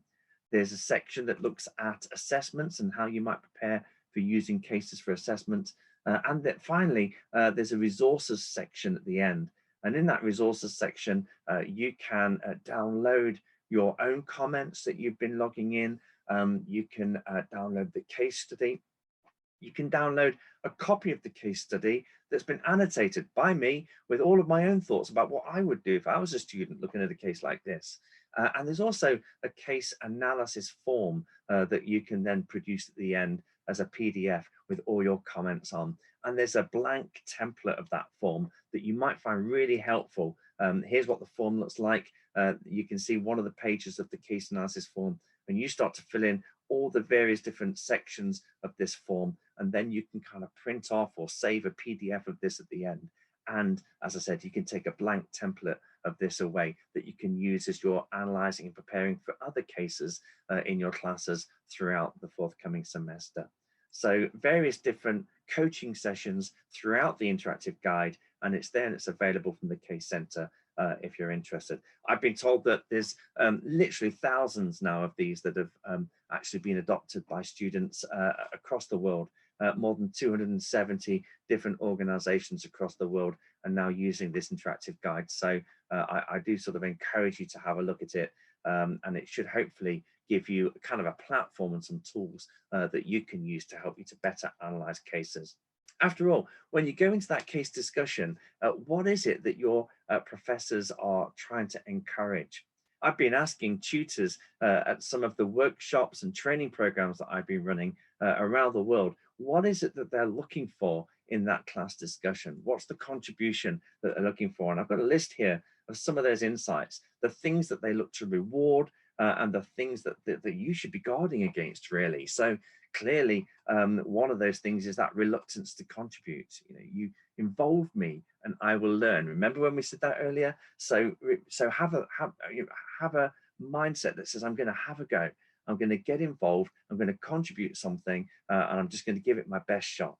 There's a section that looks at assessments and how you might prepare for using cases for assessment. And that finally, there's a resources section at the end. And in that resources section, you can download your own comments that you've been logging in. You can download the case study. You can download a copy of the case study that's been annotated by me with all of my own thoughts about what I would do if I was a student looking at a case like this. And there's also a case analysis form that you can then produce at the end as a PDF with all your comments on. And there's a blank template of that form that you might find really helpful. Here's what the form looks like. You can see one of the pages of the case analysis form, and you start to fill in all the various different sections of this form, and then you can kind of print off or save a PDF of this at the end. And as I said, you can take a blank template of this away that you can use as you're analyzing and preparing for other cases in your classes throughout the forthcoming semester. So various different coaching sessions throughout the interactive guide, and it's there and it's available from the Case Centre if you're interested. I've been told that there's literally thousands now of these that have actually been adopted by students across the world. More than 270 different organizations across the world are now using this interactive guide. So I do sort of encourage you to have a look at it, and it should hopefully give you kind of a platform and some tools that you can use to help you to better analyze cases. After all, when you go into that case discussion, what is it that your professors are trying to encourage? I've been asking tutors at some of the workshops and training programs that I've been running around the world, what is it that they're looking for in that class discussion? What's the contribution that they're looking for? And I've got a list here of some of those insights, the things that they look to reward, and the things that you should be guarding against, really. So clearly, one of those things is that reluctance to contribute. You involve me and I will learn. Remember when we said that earlier? So have a mindset that says, I'm going to have a go. I'm going to get involved. I'm going to contribute something, and I'm just going to give it my best shot.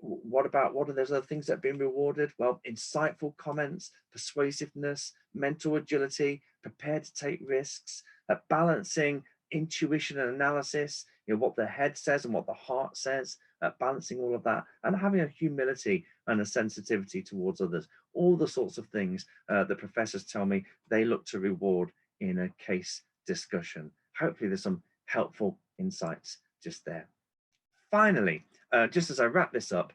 What are those other things that have been rewarded? Well, insightful comments, persuasiveness, mental agility, prepared to take risks, balancing intuition and analysis, what the head says and what the heart says, balancing all of that, and having a humility and a sensitivity towards others. All the sorts of things that professors tell me they look to reward in a case discussion. Hopefully there's some helpful insights just there. Finally, just as I wrap this up,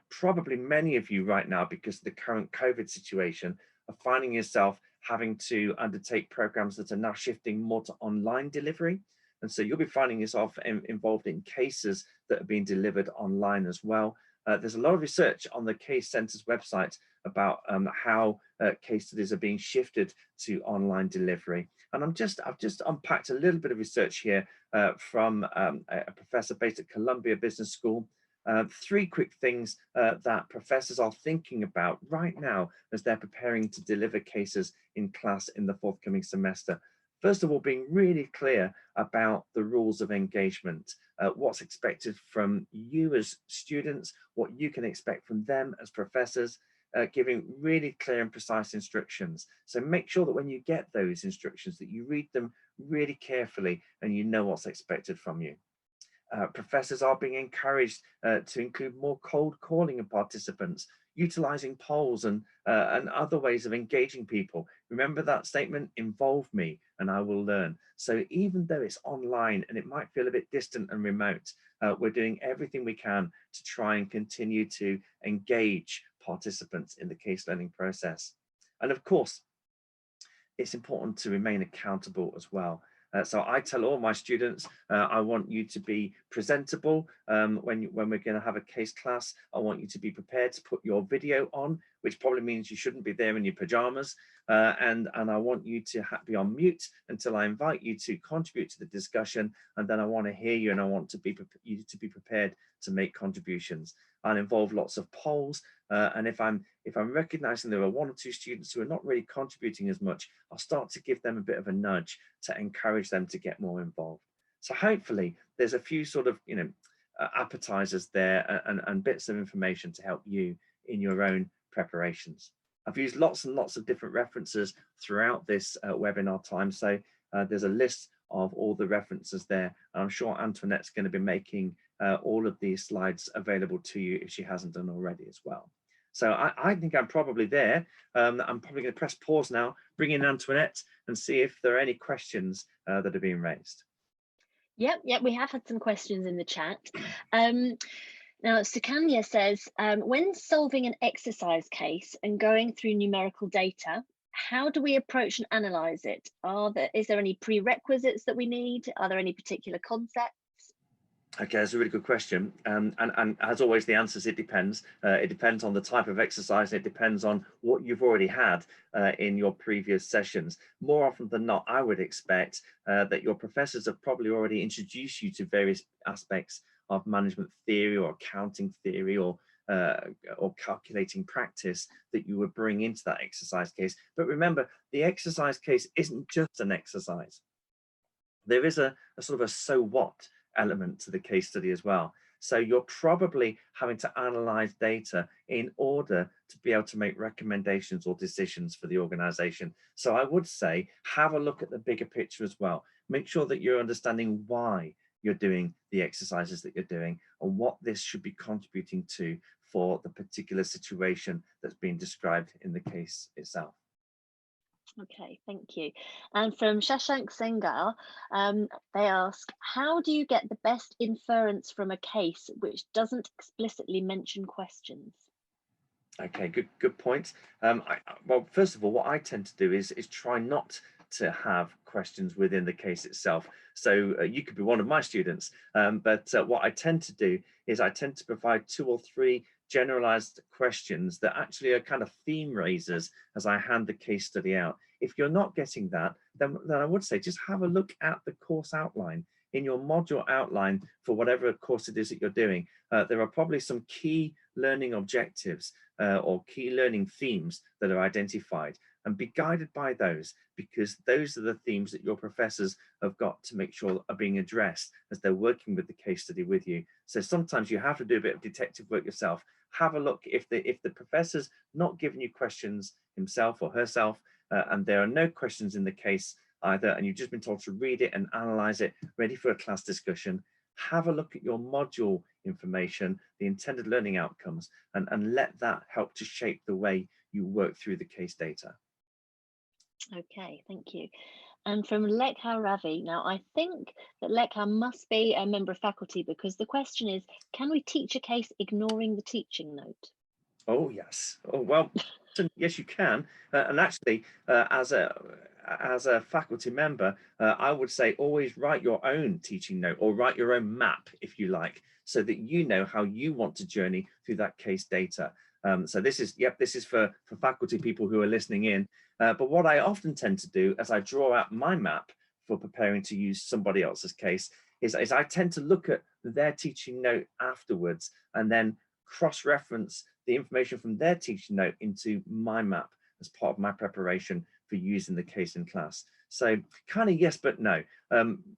probably many of you right now, because of the current COVID situation, are finding yourself having to undertake programs that are now shifting more to online delivery. And so you'll be finding yourself involved in cases that are being delivered online as well. There's a lot of research on the Case Centre's website about how case studies are being shifted to online delivery. And I've just unpacked a little bit of research here from a professor based at Columbia Business School. 3 quick things that professors are thinking about right now as they're preparing to deliver cases in class in the forthcoming semester. First of all, being really clear about the rules of engagement, what's expected from you as students, what you can expect from them as professors, giving really clear and precise instructions. So make sure that when you get those instructions that you read them really carefully and you know what's expected from you. Professors are being encouraged to include more cold calling of participants, utilizing polls and other ways of engaging people. Remember that statement, involve me and I will learn. So even though it's online and it might feel a bit distant and remote, we're doing everything we can to try and continue to engage participants in the case learning process. And of course, it's important to remain accountable as well. So I tell all my students, I want you to be presentable when we're going to have a case class. I want you to be prepared to put your video on, which probably means you shouldn't be there in your pajamas. And I want you to be on mute until I invite you to contribute to the discussion. And then I want to hear you and I want you to be prepared to make contributions. I'll involve lots of polls. And if I'm recognizing there are 1 or 2 students who are not really contributing as much, I'll start to give them a bit of a nudge to encourage them to get more involved. So hopefully there's a few sort of, appetizers there and bits of information to help you in your own preparations. I've used lots and lots of different references throughout this webinar time. So there's a list of all the references there. And I'm sure Antoinette's going to be making all of these slides available to you if she hasn't done already as well. So I think I'm probably there. I'm probably going to press pause now, bring in Antoinette and see if there are any questions that are being raised. Yep, we have had some questions in the chat. Now, Sukanya says, when solving an exercise case and going through numerical data, how do we approach and analyze it? Is there any prerequisites that we need? Are there any particular concepts? Okay, that's a really good question. And as always, the answer is it depends. It depends on the type of exercise. And it depends on what you've already had in your previous sessions. More often than not, I would expect that your professors have probably already introduced you to various aspects of management theory or accounting theory or calculating practice that you would bring into that exercise case. But remember, the exercise case isn't just an exercise. There is a sort of a so what element to the case study as well. So you're probably having to analyze data in order to be able to make recommendations or decisions for the organization. So I would say, have a look at the bigger picture as well. Make sure that you're understanding why you're doing the exercises that you're doing and what this should be contributing to for the particular situation that's being described in the case itself. Okay, thank you. And from Shashank Sengar, they ask, how do you get the best inference from a case which doesn't explicitly mention questions? Okay, good point. Well, first of all, what I tend to do is try not to have questions within the case itself. So you could be one of my students, but what I tend to do is I tend to provide 2 or 3 generalized questions that actually are kind of theme raisers as I hand the case study out. If you're not getting that, then I would say just have a look at the course outline. In your module outline for whatever course it is that you're doing, there are probably some key learning objectives or key learning themes that are identified, and be guided by those, because those are the themes that your professors have got to make sure are being addressed as they're working with the case study with you. So sometimes you have to do a bit of detective work yourself. Have a look if the professor's not giving you questions himself or herself, and there are no questions in the case either, and you've just been told to read it and analyze it, ready for a class discussion. Have a look at your module information, the intended learning outcomes, and let that help to shape the way you work through the case data. Okay, thank you. And from Lekha Ravi, now I think that Lekha must be a member of faculty, because the question is, can we teach a case ignoring the teaching note? Oh yes. Oh well. Yes, you can. And actually, as a faculty member, I would say always write your own teaching note, or write your own map, if you like, so that you know how you want to journey through that case data. So this is, yep, this is for faculty people who are listening in. But what I often tend to do as I draw out my map for preparing to use somebody else's case is I tend to look at their teaching note afterwards, and then cross-reference the information from their teaching note into my map as part of my preparation for using the case in class. So kind of yes, but no.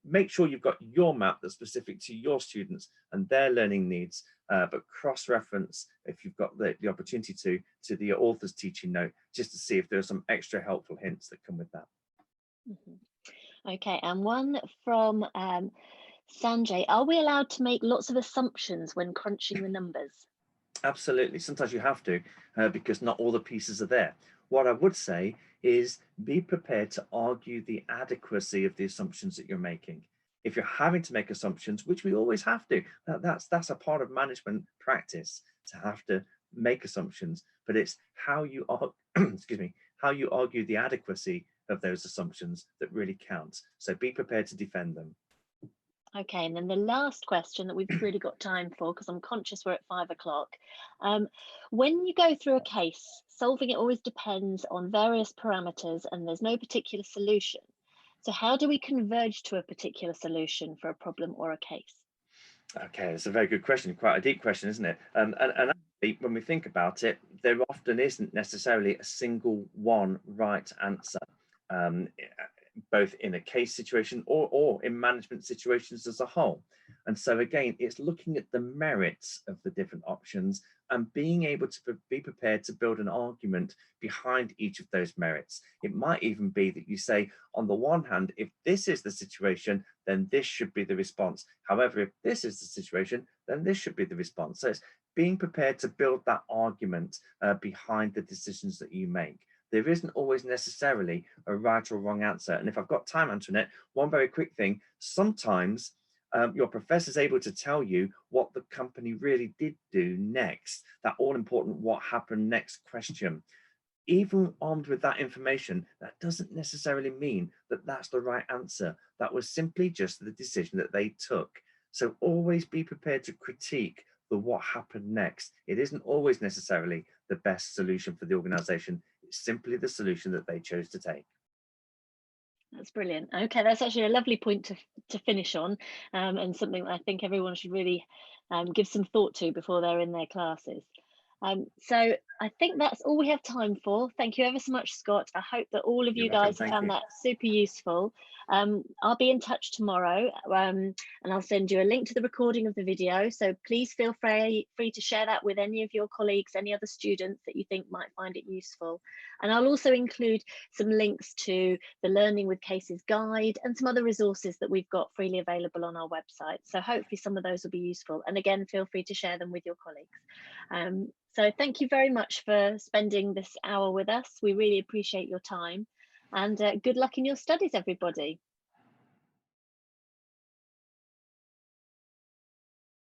Make sure you've got your map that's specific to your students and their learning needs, but cross-reference, if you've got the opportunity to the author's teaching note, just to see if there's some extra helpful hints that come with that. Okay, and one from Sanjay, are we allowed to make lots of assumptions when crunching the numbers? Absolutely. Sometimes you have to, because not all the pieces are there. What I would say is be prepared to argue the adequacy of the assumptions that you're making. If you're having to make assumptions, which we always have to, that's a part of management practice, to have to make assumptions, but it's how you are, excuse me, how you argue the adequacy of those assumptions that really counts. So be prepared to defend them. Okay, and then the last question that we've really got time for, because I'm conscious we're at 5 o'clock. When you go through a case, solving it always depends on various parameters and there's no particular solution. So how do we converge to a particular solution for a problem or a case? Okay, it's a very good question, quite a deep question, isn't it? And actually, when we think about it, there often isn't necessarily a single one right answer, um, both in a case situation or in management situations as a whole. And so again, it's looking at the merits of the different options and being able to be prepared to build an argument behind each of those merits. It might even be that you say, on the one hand, if this is the situation, then this should be the response. However, if this is the situation, then this should be the response. So it's being prepared to build that argument behind the decisions that you make. There isn't always necessarily a right or wrong answer. And if I've got time, Antoinette, one very quick thing, sometimes your professor is able to tell you what the company really did do next, that all important what happened next question. Even armed with that information, that doesn't necessarily mean that that's the right answer. That was simply just the decision that they took. So always be prepared to critique the what happened next. It isn't always necessarily the best solution for the organization. It's simply the solution that they chose to take. That's brilliant. Okay, that's actually a lovely point to finish on, and something that I think everyone should really give some thought to before they're in their classes. So I think that's all we have time for. Thank you ever so much, Scott. I hope that all of You're you welcome. guys have Thank found you. that super useful. I'll be in touch tomorrow, and I'll send you a link to the recording of the video. So please feel free to share that with any of your colleagues, any other students that you think might find it useful. And I'll also include some links to the Learning with Cases guide and some other resources that we've got freely available on our website. So hopefully some of those will be useful. And again, feel free to share them with your colleagues. So thank you very much for spending this hour with us. We really appreciate your time, and good luck in your studies, everybody.